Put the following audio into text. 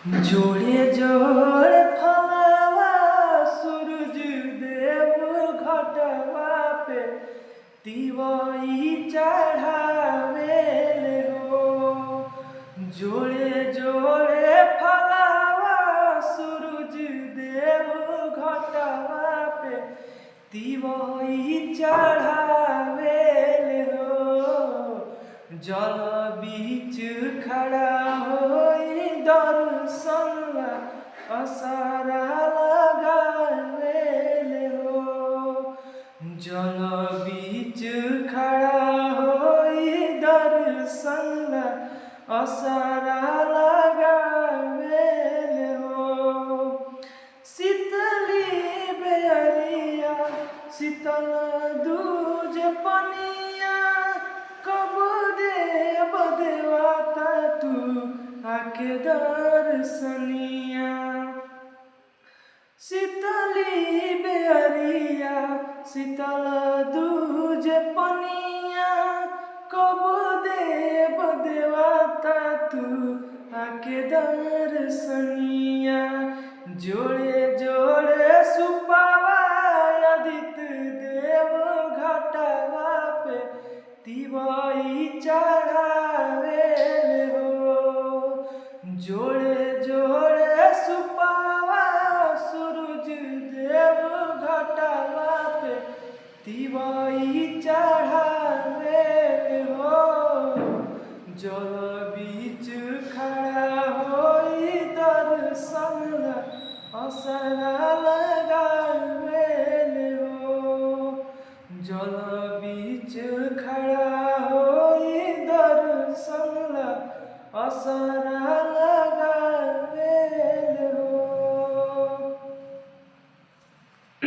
जोड़े जोड़े फलवा सूरज देव घटवा पे तिवई चढ़ावे हो। जोड़े जोड़े फलवा सूरज देव घटवा पे तिवई चढ़ावे हो। जल बीच खड़ा होई दर्शन असरा लगावे हो। जल बीच खड़ा होई दर्शन असरा लगावे हो। शीतली बेअरिया शीतल दूज पनिया कब देव देवता तू आके दर्शनिया। शीतली बेअरिया शीतल दूज पनिया कब देव देवता तू आके दर्शनिया। जोड़े जोड़े सुपावा आदित्य देव घटवा पे तिवई चढ़ावे हो। जोड़े जोड़े सुपावा सूरज देव घटवा पे तिवई चढ़ावे हो। जल बीच खड़ा होई दर्शन असरा लगावे हो। जल बीच खड़ा होई दर्शन असरा